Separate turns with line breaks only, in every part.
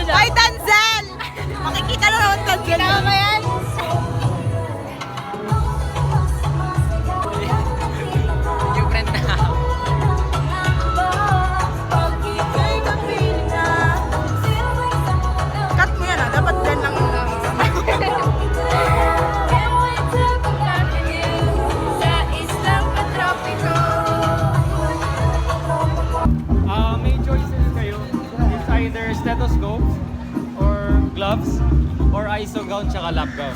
By Tanzel! Makikita na naman Tanzel. Tama ba yan?
Yung friend na.
Cut mo yan ah. Dapat dyan lang yung
May choices kayo. It's either stethoscopes or gloves or ISO gown tsaka lap gown.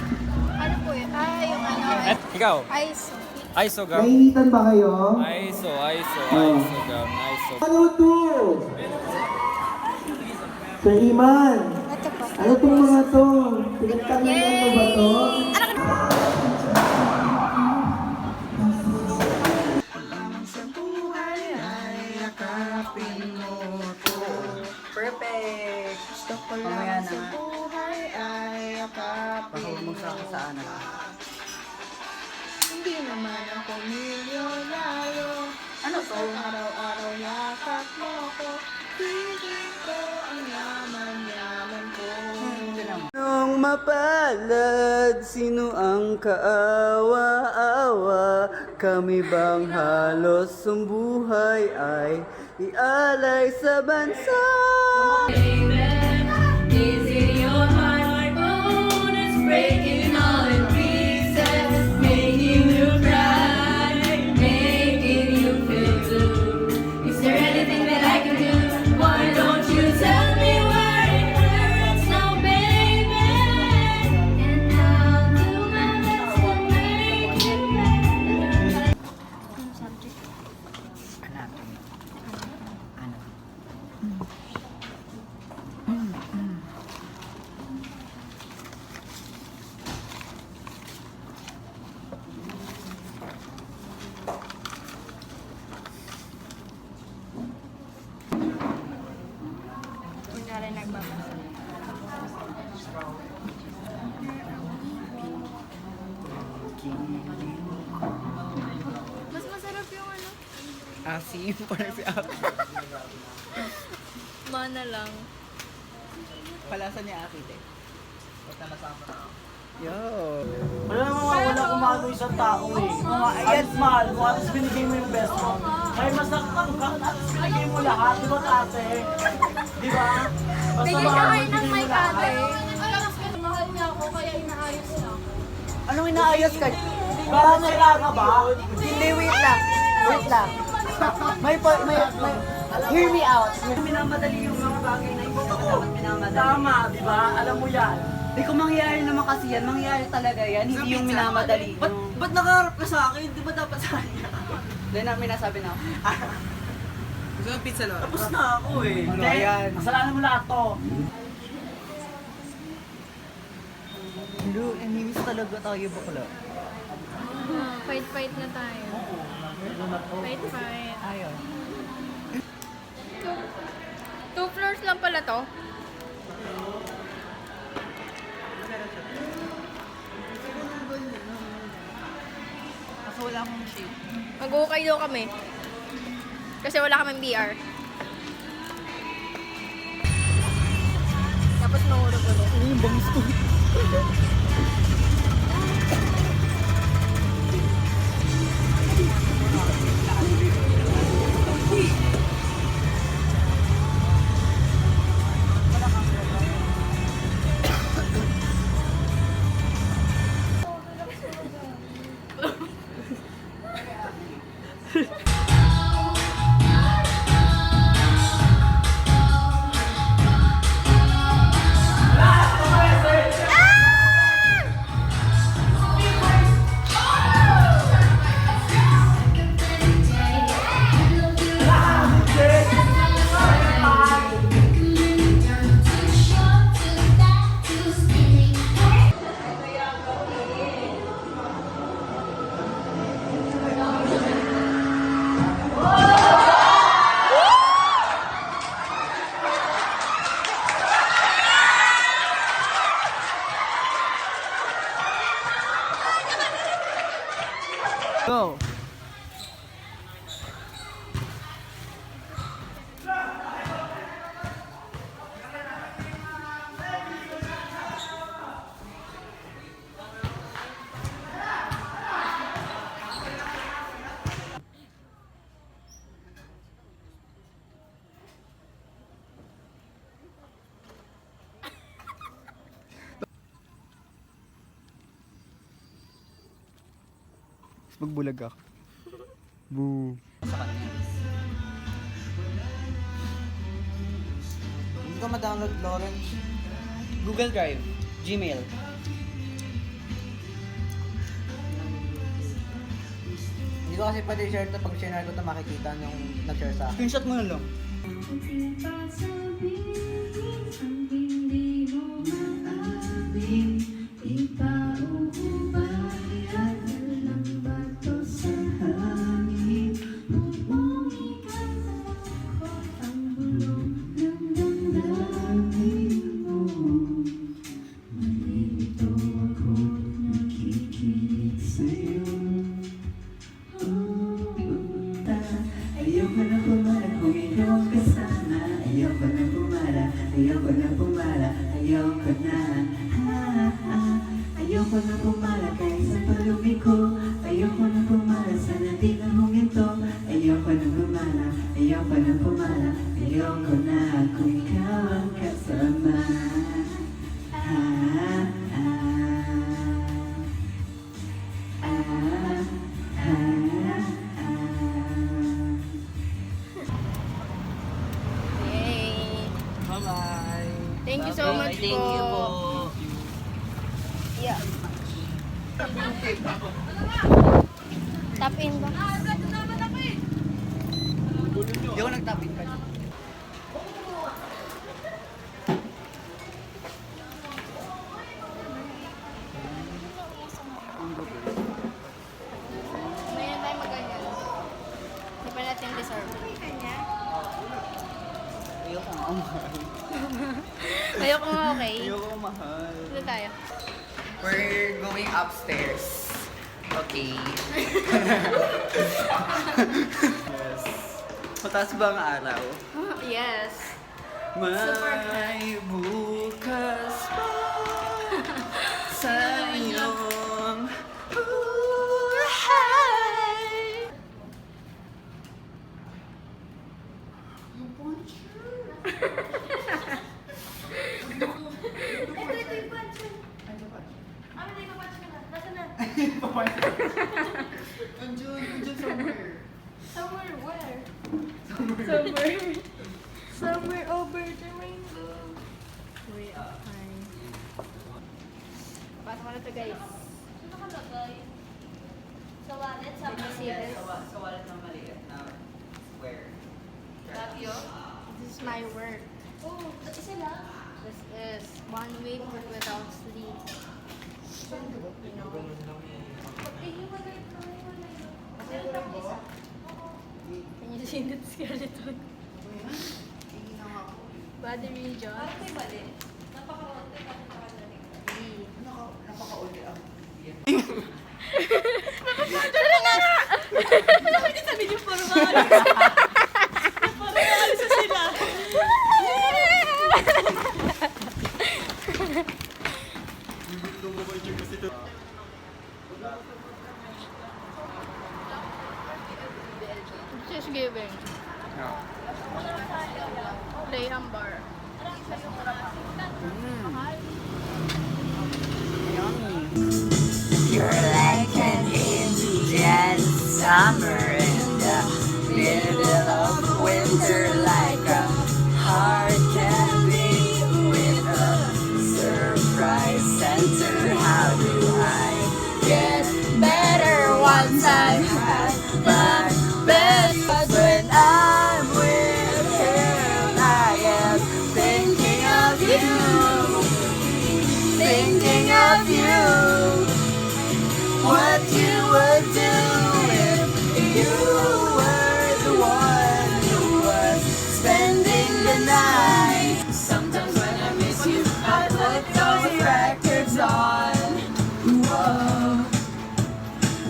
Ano po yun? Yung ano.
At ikaw,
Ice.
ISO gown.
Nainitan ba kayo?
ISO gown, ISO.
Ano to? Sir Iman,
Ito po.
ano tong mga to? Pinagtangan mo ba to?
perfect. Gusto ko lang sa buhay ay
Baka mo sa saan na.
Hindi naman ako milyonaryo. Ano to? Araw-araw yakap mo ko. Piling ko ang yaman-yaman ko.
Nung mapalad, sino ang kaawa-awa? Kami bang halos ang buhay ay ialay sa bansa?
Is it your heart bone is breaking all in pieces, making you cry, making you feel blue? Is there anything that I can do? Why don't you tell me where it hurts now, baby? And I'll do my best to make it better.
Kunyari nagbabasa. Mas masarap yung ano.
Asim, parang si Aki.
Mana lang.
Palasa ni Aki, eh. Yo.
Wala namang mawala kung mahal mo isang tao eh. Ayan, mahal mo, at binigay mo yung best mo. May masaktan ka, at binigay mo lahat, di ba tate? Di ba? Basta
Bigyan siya
mahal mo,
kayo ng
binigay
may
mo lahat.
kate. Mahal niya ako, kaya inaayos niya ako.
Anong inaayos ka?
Parang kailangan ba?
Hindi, wait lang. Wait lang. Hear me out. Minamadali yung mga bagay na hindi naman dapat minamadali.
Tama, di ba? Alam mo yan.
Di kung mangyayari naman kasi yan, mangyayari talaga yan, hindi yung minamadali. Ba't nakaharap ka sa akin? Di ba dapat sa akin? Hindi namin nasabi na ako. Gusto ng pizza lang?
Tapos na ako eh.
Ano, ayan.
Kasalanan mo lahat to.
Hello, eminis talaga tayo bakla.
Fight-fight na tayo. Fight-fight.
Ayaw.
2 floors lang pala to.
Kasi wala akong shade.
Mag-ukay daw kami. Kasi wala kaming BR. Tapos mahulog ulit.
Ano yung bangus ko? Go!
magbulag ako. Boo.
Hindi ko ma-download, Lawrence. Google Drive, Gmail. Hindi ko kasi pwede share ito. Pag share ko ito, makikita nung nag-share sa akin. Screenshot mo na lang.
Ayoko na pumala kung ikaw ang kasama. Ayoko na pumala, ayoko na pumala, ayoko na. Ayoko na pumala kahit sa palumiko. Ayoko na pumala sa natin na huminto. Ayoko na pumala, ayoko na pumala, ayoko na kung ikaw ang kasama.
Yay!
Bye-bye.
Thank you so much
Thank you po.
Yeah. Tap in ba?
Hindi ako nag-tap-in pa.
Mayroon tayo maganyan. Hindi pa natin deserve.
Ayoko nga mahal.
Ayoko nga, okay?
Ayoko mahal.
Dito tayo.
We're going upstairs. Okay.
Yes. Mataas ba ang araw?
Yes.
May bukas pa sa iyong buhay.
Somewhere where? Somewhere over the rainbow. Way up high. Pasok ko na to, guys. Ano nakalagay? Sa wallet? Sa Mercedes?
Sa wallet ng maliit na square.
This is my work.
Oh, ba't isa lang?
This is one week without sleep. You know?
Hiwalay ko, hiwalay ko. Meron pa akong isa.
Can you see that skeleton? Body region.
Parang may mali. Napaka-onti, napaka-dali.
Napaka-uli ako.
Hindi sabi niyo puro mga sa sila.
Just giving. Play ambar.
You're like an Indian summer in the middle of winter, like a heart can be with a surprise center. How do I get better once I've had my best? But when I'm with him, I am thinking of you, thinking of you. What you would do if you were the one who was spending the night. Sometimes when I miss you, I put those records on. Whoa.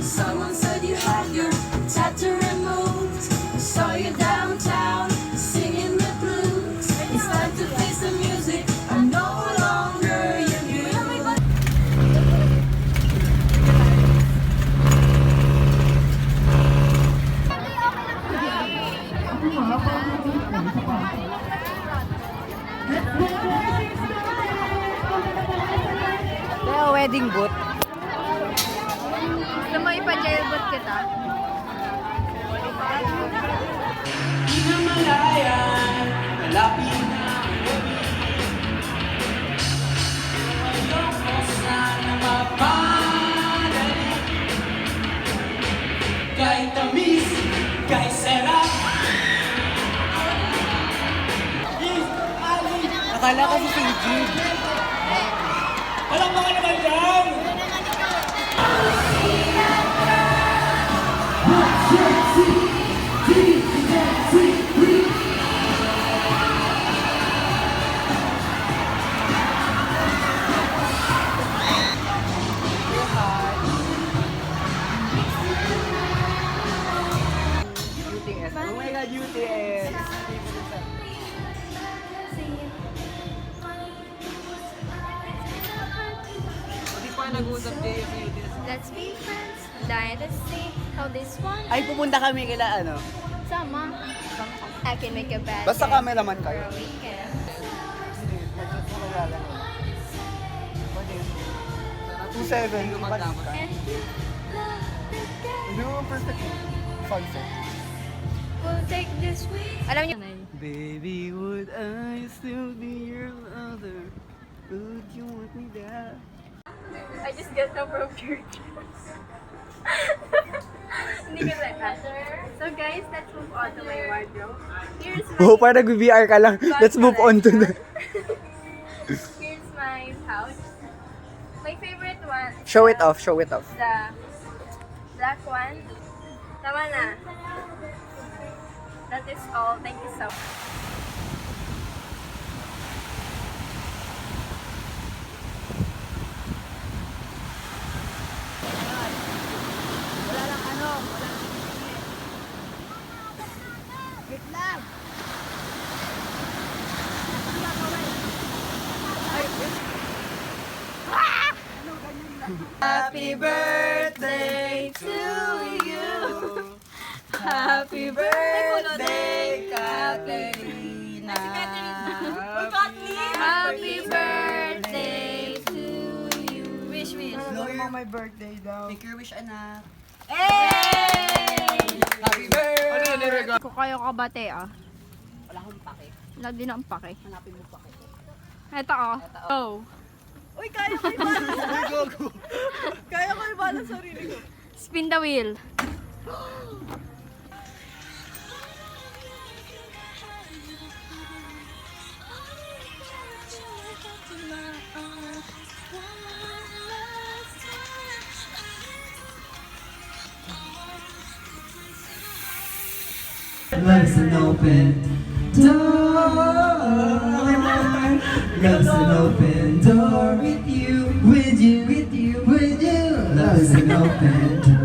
Someone said you had your tattoo removed. Saw you downtown singing the blues. It's time to face the music. I'm no longer you.
Kaya wedding boot.
Gusto mo ipa-jailboot kita.
Akala kasi si Jid. UTS. Oh my God, UTS! Hindi pa nag-uusap kayo sa UTS.
Let's be friends. Let's see how this one.
Ay, pupunta kami kila ano?
Sama. I can make a bad
Basta
guy
cameraman kayo.
for a weekend.
Hindi, magkakilala nila. 2-7, matapos.
And you love the guy.
Hindi mo perfect sunset.
We'll take this way. Alam niyo?
Baby, would I still be your lover? Would you want me back?
I just get up from church. Hindi ko like that. So guys, let's move on to my wardrobe. Here's my
Oh, parang nag-VR ka lang. Let's move on to the...
Here's my pouch. My favorite one. is
Show it
the-
off, show it off.
The black one. Tama na. That is all. Thank you so much. Happy birthday to you. Happy birthday, Katerina. Happy birthday to you. Wish.
my birthday daw. Make your wish, anak.
Hey!
Happy birthday!
Kung kayo kabate
Wala akong pake.
Wala din akong pake.
Hanapin mo pake.
Ito Go.
Uy, kaya ko ibalan sa sarili ko. Kaya ko ibalan sa sarili ko.
Spin the wheel.
Love's an open door. Love's an open door with you, with you, with you, with you. Love's an open door.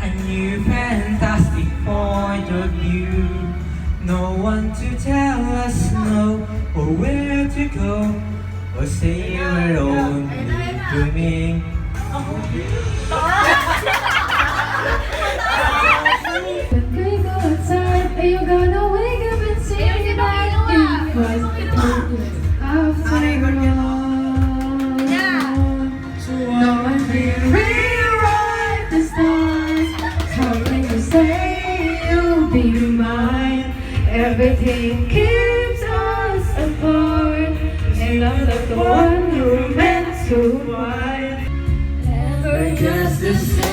A new fantastic point of view. No one to tell us no or where to go or say we're only dreaming.
When we go outside, are you gonna wake up and see me back in front? After all, no one will rewrite the stars. How can you say you'll be mine? Everything keeps us apart, and I'm not the one you're meant to find.
We're just the same.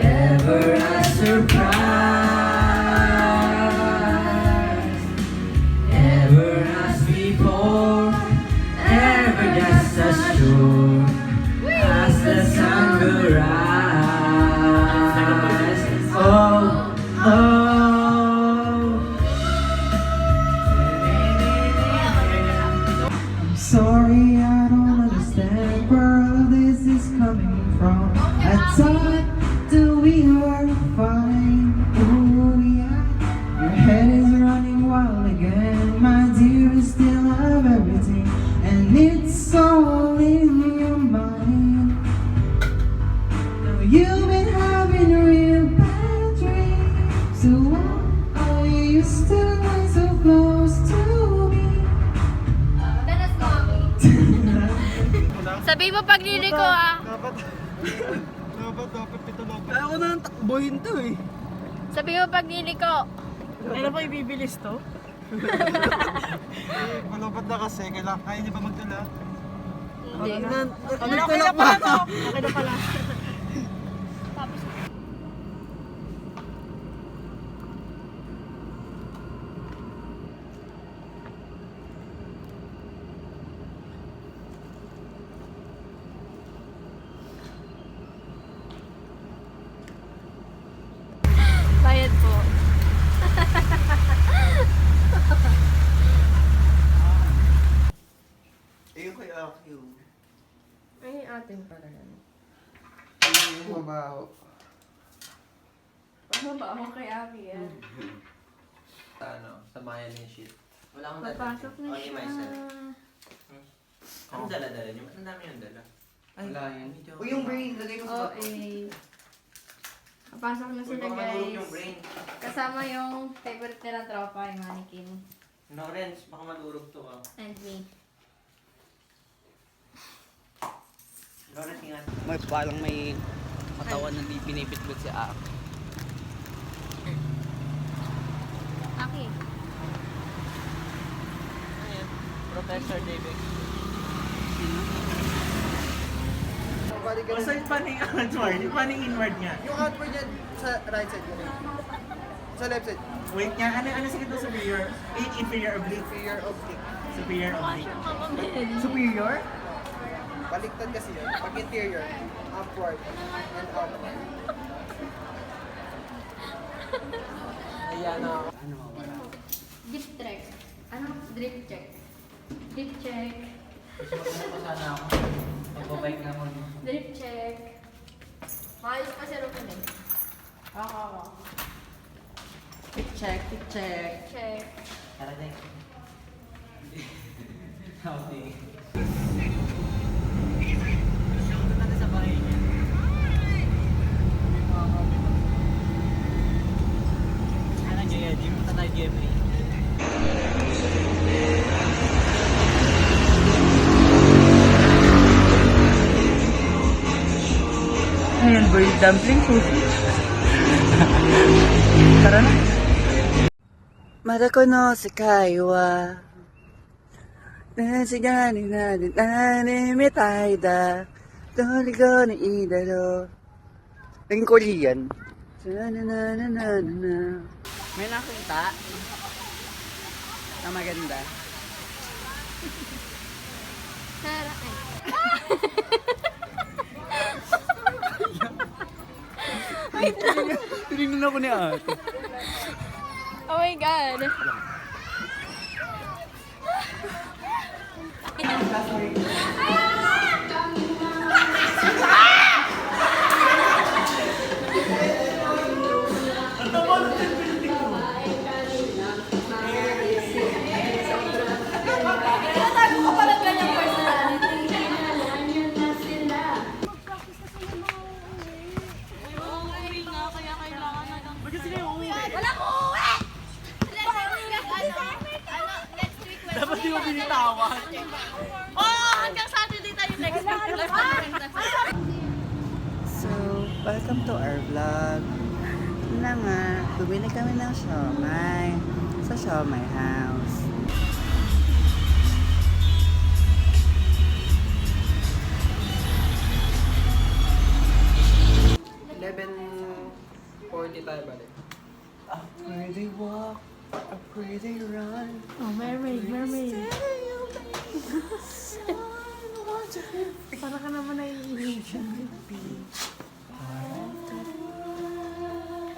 Ever a surprise. Ever as before. Ever just as sure as the sun will rise. Oh, oh. I'm sorry, I don't understand where all this is coming from. I thought that we were fine.
Sabi mo pag liliko ah.
Dapat ito lang.
Kaya ko na nang takbuhin to eh.
Sabi mo pag liliko.
Kailan pa ibibilis to?
Malapad na kasi. Kaya niya ba magdala?
Hindi.
Ano tulak pa?
Okay na pala.
Bayad po.
Ayun kay Akyu.
Ay, atin pala yan.
Yung mabaho.
Ano ba ako kay Aki yan?
Ano, samayan yung shit. Wala akong
Papasok na
Only
siya.
myself. Anong dala-dala niyo? Ba't ang dami yung dala? Wala yan. O yung brain, lagay mo sa
Oo,
bag ko.
Papasok na
Uy,
sila
baka madurog
guys.
yung brain.
Kasama yung favorite nilang tropa, yung mannequin.
Lawrence, baka madurog to ah.
And me.
Lawrence, ingat.
May palang may katawan na binibitbit si Ak.
Aki.
Professor David.
Basta yung paning outward, yung paning inward nga.
Yung outward niya sa right side yun. Sa left side.
Wait nga, ano sige ito superior? Inferior oblique.
Inferior oblique.
Superior oblique. Superior?
Baliktad kasi yun. Pag interior, upward and outward. Ayan na ako.
Dip check. Ano? Drip check. Dip check.
Ano pa sana ako? Magbabike na ako.
Drip check. Maayos pa siya rin eh. Oo.
Tick check, tick check.
Check.
Tara din.
Ayan, bird dumpling sushi. Tara na.
Madako no sekai wa Nashigani na nanimitay da Torigo ni idaro Naging Korean. Na-na-na-na-na-na. May nakita na maganda.
Tara. Ay.
Tinignan ako ni ate.
Oh my God.
Dapat di mo binitawan.
So, welcome to our vlog. Yun na nga, bumili kami ng siomay sa Siomay House.
Tayo balik.
A pretty walk, a pretty run.
Oh, mermaid. Para ka naman naiinig.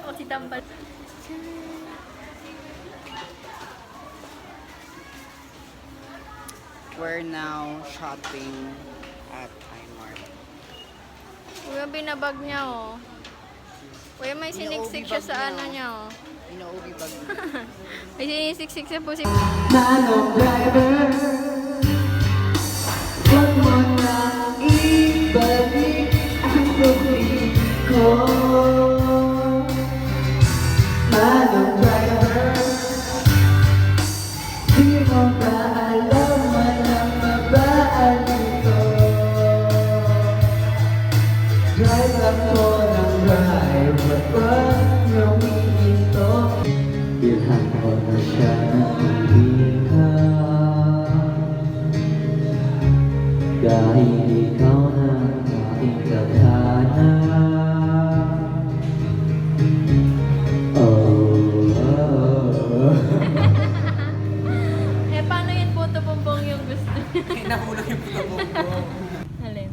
O, si Tambal.
We're now shopping at Primark.
Kuya, binabag niya, oh. Kuya, may siniksik siya sa ano niya, oh.
Ina-OB bag.
May sinisiksik siya po si...
Manong driver, huwag mo na ibalik ang pag-ibig ko. Manong driver, di mo ba alam walang mabaan dito?
ko na siya nakikita. Dahil ikaw na aking katana.
Eh, paano yun puto bumbong yung gusto niya?
Nahulog yung puto bumbong.
Alin?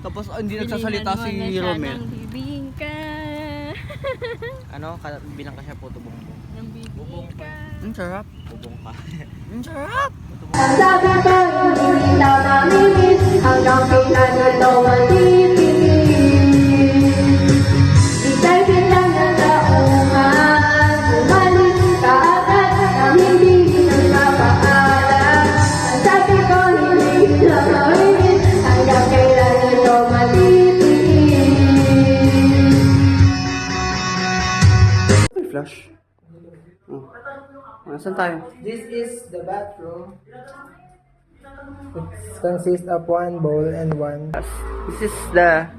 Tapos hindi nagsasalita si Romel.
Ng bibing ka.
Ano? Bilang ka siya puto bumbong.
Ng bibing ka.
Ang sarap. Bubong ka. Ang sarap!
Sabi ko hindi kita mamimiss hanggang kailan ito matitiis. Ika'y bilang na tauhan, bumalik ka agad nang hindi nagpapaalam. Ang sabi ko hindi kita mamimiss hanggang kailan ito matitiis.
May flash. Oh. Nasaan tayo?
This is the bathroom. It consists of one bowl and one.
This is the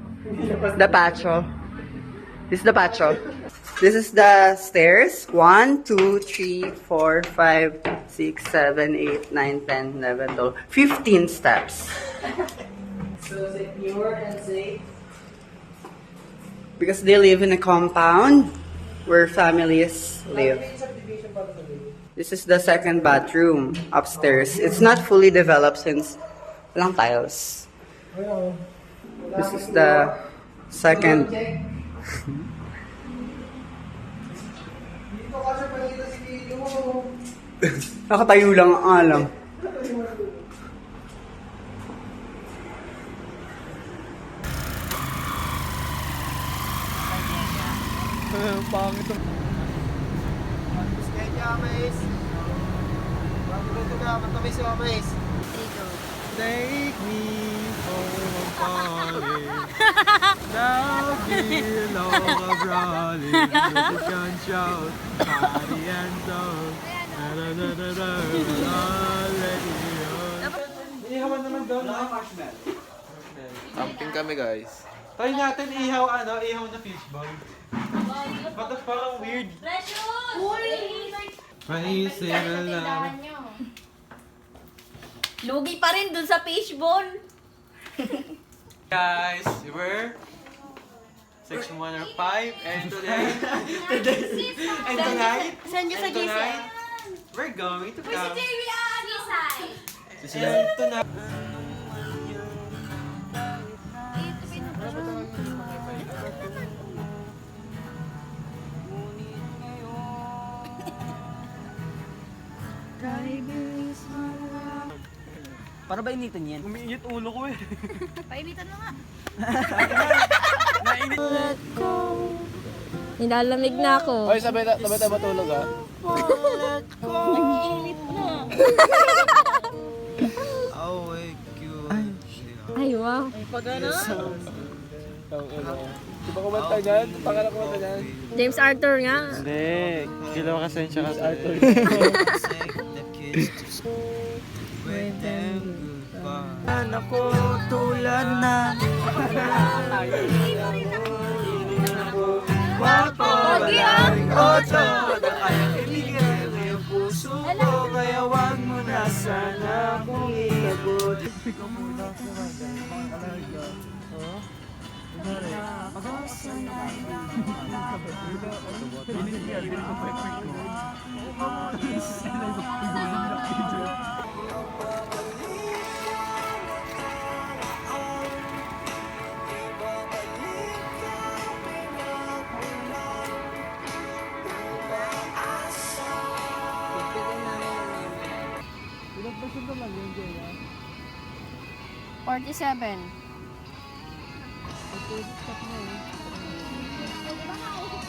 patio. This is the patio. This is the stairs. 1, 2, 3, 4, 5, 6, 7, 8, 9, 10, 11, 12, 15 steps.
So secure and safe.
Because they live in a compound where families live. This is the second bathroom upstairs. It's not fully developed since walang tiles. This is the second. Nakatayo lang ang alam.
Pangit ang... Take me home, falling. Now feel all of rolling. Music can shout, party and song. Da-da-da-da-da, already on. Ihawan naman doon.
Camping kami guys.
Try natin ihaw na fishball. But that's parang weird. Paisip na lang.
Lugi pa rin dun sa fishball.
Guys, we're Section 105 and today and tonight
Saan nyo sa
and tonight we're going to come.
Gisay.
And tonight
Para ba initin yan?
umiinit ulo ko eh.
Painitan mo nga.
Nainit.
Nilalamig na ako.
Oy, sabay tayo matulog ah.
Nag-iinit na. Ay, wow. Ay, pag ano?
Di ba kumanta dyan? Pangalan kumanta dyan?
James Arthur nga.
Hindi. Kailangan kasensya ka sa Arthur.
Ako tulad na
Pogi ah!
Ocho na kayang ibigay ngayong puso ko. Kaya wag mo na sana kung iabot.
$47.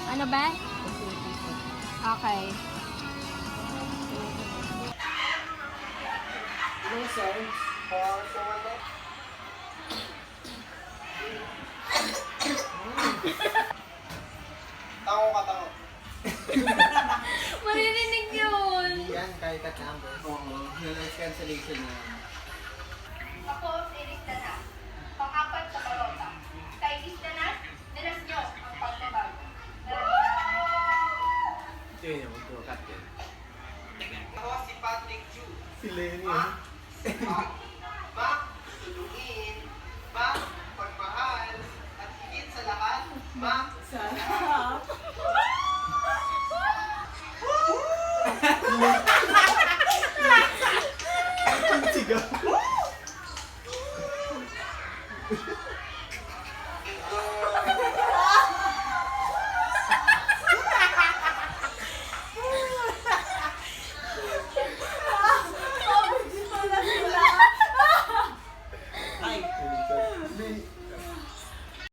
Ano ba? Okay.
Tango ka, tango.
Maririnig yun!
Yan, kahit at number. Oo, yung cancellation na.
Ako, Felix Danas, pang-apat sa Balota. Kay Miss Danas, danas nyo ang pagbabago.
Ako si Patrick Chu.
Si Lenny.
Ma, tulungin. Ma, pagmahal. At higit sa lahat, ma, sarap.
Sigaw.